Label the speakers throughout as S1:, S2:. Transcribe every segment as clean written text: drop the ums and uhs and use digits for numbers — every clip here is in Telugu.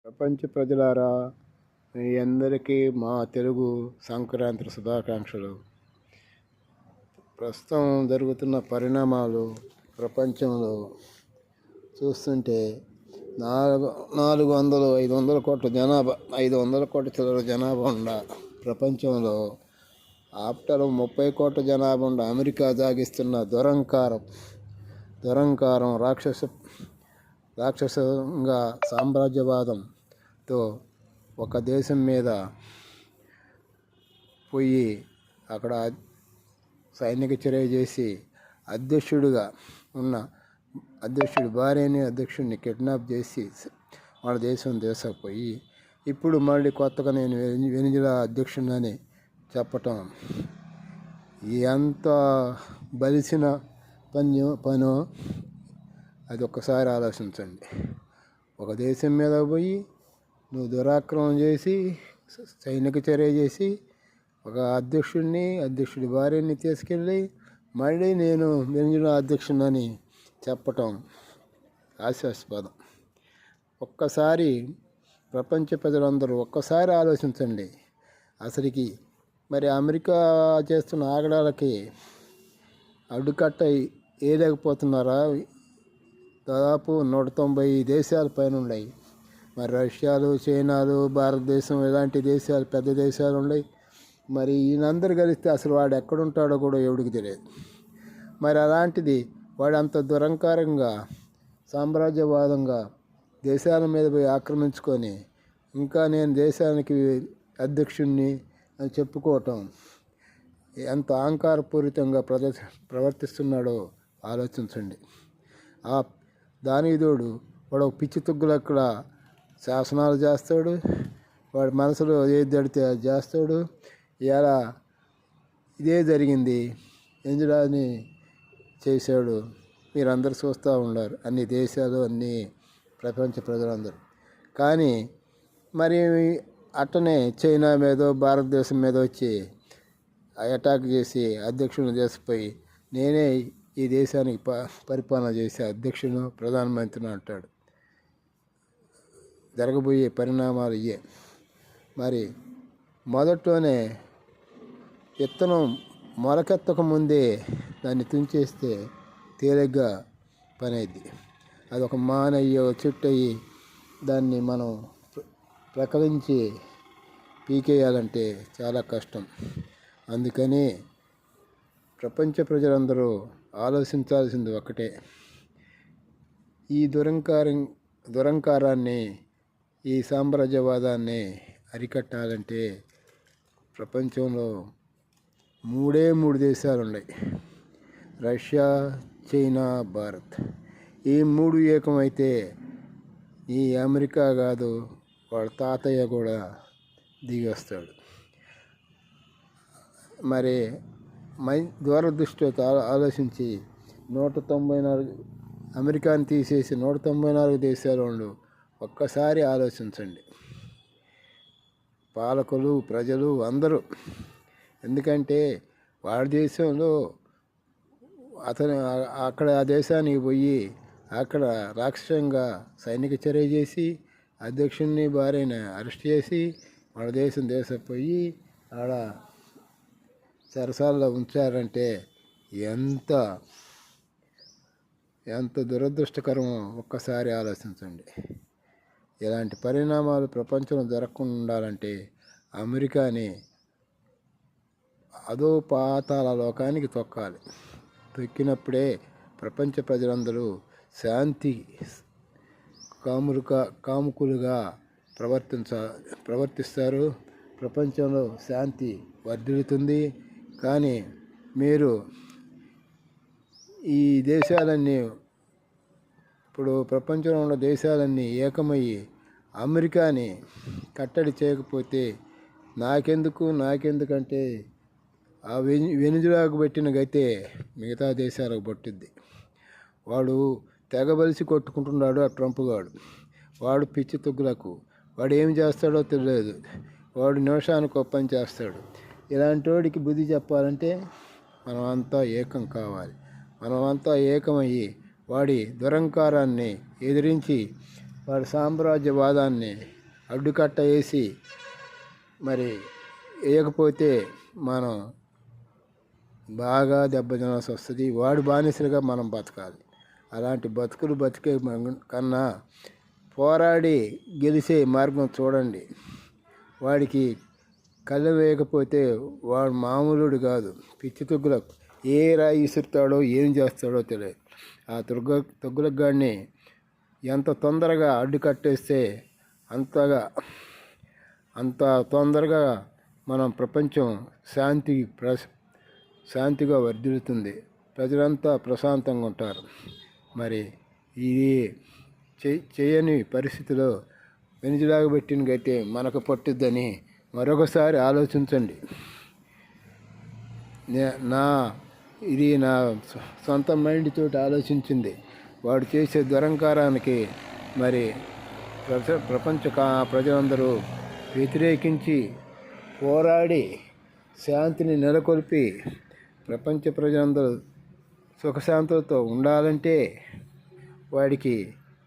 S1: ప్రపంచ ప్రజలారా, మీ అందరికీ మా తెలుగు సంక్రాంతి శుభాకాంక్షలు. ప్రస్తుతం జరుగుతున్న పరిణామాలు ప్రపంచంలో చూస్తుంటే 500 కోట్ల జనాభా, 500 కోట్ల చిల్లర జనాభా ఉన్న ప్రపంచంలో ఆఫ్టర్ 30 కోట్ల జనాభా ఉన్న అమెరికా సాగిస్తున్న దురంకారం రాక్షసంగా సామ్రాజ్యవాదంతో ఒక దేశం మీద పోయి అక్కడ సైనిక చర్య చేసి అధ్యక్షుడిగా ఉన్న అధ్యక్షుడి భార్యని అధ్యక్షుడిని కిడ్నాప్ చేసి మన దేశపోయి ఇప్పుడు మళ్ళీ కొత్తగా నేను వెనిజులా అధ్యక్షుడిని చెప్పటం ఎంత బలిసిన పనో అది ఒక్కసారి ఆలోచించండి. ఒక దేశం మీద పోయి నువ్వు దురాక్రమం చేసి సైనిక చర్య చేసి ఒక అధ్యక్షుడి భార్యని తీసుకెళ్ళి మళ్ళీ నేను వెనిజులా అధ్యక్షుడిని చెప్పటం హాస్యాస్పదం. ఒక్కసారి ప్రపంచ ప్రజలందరూ ఒక్కసారి ఆలోచించండి. అసలుకి మరి అమెరికా చేస్తున్న ఆగడాలకి అడ్డుకట్ట వేయలేకపోతున్నారా? దాదాపు 190 దేశాల పైన ఉన్నాయి. మరి రష్యాలు, చైనాలు, భారతదేశం ఇలాంటి దేశాలు, పెద్ద దేశాలు ఉన్నాయి. మరి ఈయనందరూ కలిస్తే అసలు వాడు ఎక్కడుంటాడో కూడా ఎవడికి తెలియదు. మరి అలాంటిది వాడు అంత దురంకారంగా సామ్రాజ్యవాదంగా దేశాల మీద పోయి ఆక్రమించుకొని ఇంకా నేను దేశానికి అధ్యక్షుడిని అని చెప్పుకోవటం ఎంత అహంకారపూరితంగా ప్రవర్తిస్తున్నాడో ఆలోచించండి. దానికి తోడు వాడు ఒక పిచ్చి తుగ్గులక్కడ శాసనాలు చేస్తాడు. వాడి మనసులో ఏది దడితే అది చేస్తాడు. ఇలా ఇదే జరిగింది. వెనిజులాని చేశాడు. మీరందరూ చూస్తూ ఉన్నారు, అన్ని దేశాలు, అన్ని ప్రపంచ ప్రజలందరూ. కానీ మరి అట్టనే చైనా మీదో భారతదేశం మీద వచ్చి అటాక్ చేసి అధ్యక్షుడిని చేసిపోయి నేనే ఈ దేశానికి పరిపాలన చేసే అధ్యక్షుడు, ప్రధానమంత్రిని అంటాడు. జరగబోయే పరిణామాలు ఇవే. మరి మొదట్లోనే విత్తనం మొలకెత్తక ముందే దాన్ని తుంచేస్తే తేలిగ్గా పని అయింది. అదొక మానయ్యో చెట్టు అయ్యి దాన్ని మనం ప్రకలించి పీకేయాలంటే చాలా కష్టం. అందుకని ప్రపంచ ప్రజలందరూ ఆలోచించాల్సింది ఒకటే, ఈ దురంకారాన్ని, ఈ సామ్రాజ్యవాదాన్ని అరికట్టాలంటే ప్రపంచంలో 3 దేశాలు ఉన్నాయి: రష్యా, చైనా, భారత్. ఈ 3 ఏకమైతే ఈ అమెరికా కాదు, వాడు తాతయ్య కూడా దిగి వస్తాడు. మరి దూరదృష్టితో ఆలోచించి 194 అమెరికాని తీసేసి 194 దేశాలు ఉండు. ఒక్కసారి ఆలోచించండి, పాలకులు, ప్రజలు అందరూ. ఎందుకంటే వాడి దేశంలో అతను అక్కడ ఆ దేశానికి పోయి అక్కడ రాక్షసంగా సైనిక చర్య చేసి అధ్యక్షుడిని భార్యని అరెస్ట్ చేసి మన దేశపోయి ఆడ చెరసాలలో ఉంచారంటే ఎంత దురదృష్టకరమో ఒక్కసారి ఆలోచించండి. ఇలాంటి పరిణామాలు ప్రపంచంలో జరగకుండా ఉండాలంటే అమెరికాని అదో పాతాళ లోకానికి తొక్కాలి. తొక్కినప్పుడే ప్రపంచ ప్రజలందరూ శాంతి కాముకులుగా ప్రవర్తిస్తారు. ప్రపంచంలో శాంతి వర్ధిల్లుతుంది. కానీ మీరు ఈ దేశాలన్నీ, ఇప్పుడు ప్రపంచంలో ఉన్న దేశాలన్నీ ఏకమయ్యి అమెరికాని కట్టడి చేయకపోతే నాకెందుకంటే ఆ వెనిజులాకు పెట్టిన గతే మిగతా దేశాలకు పట్టుద్ది. వాడు తెగబలిసి కొట్టుకుంటున్నాడు ఆ ట్రంప్ గాడు. వాడు పిచ్చి తుగ్గులకు, వాడు ఏం చేస్తాడో తెలియదు. వాడు నిమిషానికి ఒక పని చేస్తాడు. ఇలాంటి వాడికి బుద్ధి చెప్పాలంటే మనమంతా ఏకం కావాలి. మనమంతా ఏకమయ్యి వాడి దురంకారాన్ని ఎదిరించి వాడి సామ్రాజ్యవాదాన్ని అడ్డుకట్ట వేసి మరి వేయకపోతే మనం బాగా దెబ్బతినాల్సి వస్తుంది. వాడు బానిసలుగా మనం బతకాలి. అలాంటి బతుకులు బతికే కన్నా పోరాడి గెలిచే మార్గం చూడండి. వాడికి కళ్ళు వేయకపోతే వాడు మామూలుడు కాదు. పిచ్చి తొగ్గులకు ఏ రాయి విసురుతాడో ఏం చేస్తాడో తెలియదు. ఆ తొగ్గులకు గాడిని ఎంత తొందరగా అడ్డుకట్టేస్తే అంత తొందరగా మనం ప్రపంచం శాంతిగా వర్ధిల్లుతుంది. ప్రజలంతా ప్రశాంతంగా ఉంటారు. మరి ఇది చేయని పరిస్థితిలో వెనుజులాగా పెట్టినకైతే మనకు పట్టుద్దని మరొకసారి ఆలోచించండి. ఇది నా సొంత మైండ్ తోటి ఆలోచించింది. వాడు చేసే దురంకారానికి మరి ప్రపంచ ప్రజలందరూ వ్యతిరేకించి పోరాడి శాంతిని నెలకొల్పి ప్రపంచ ప్రజలందరూ సుఖశాంతులతో ఉండాలంటే వాడికి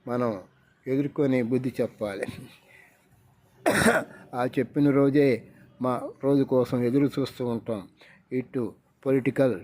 S1: మనం ఎదుర్కొని బుద్ధి చెప్పాలి. ఆ చెప్పిన రోజే మా రోజు కోసం ఎదురు చూస్తూ ఉంటాం. ఇటు పొలిటికల్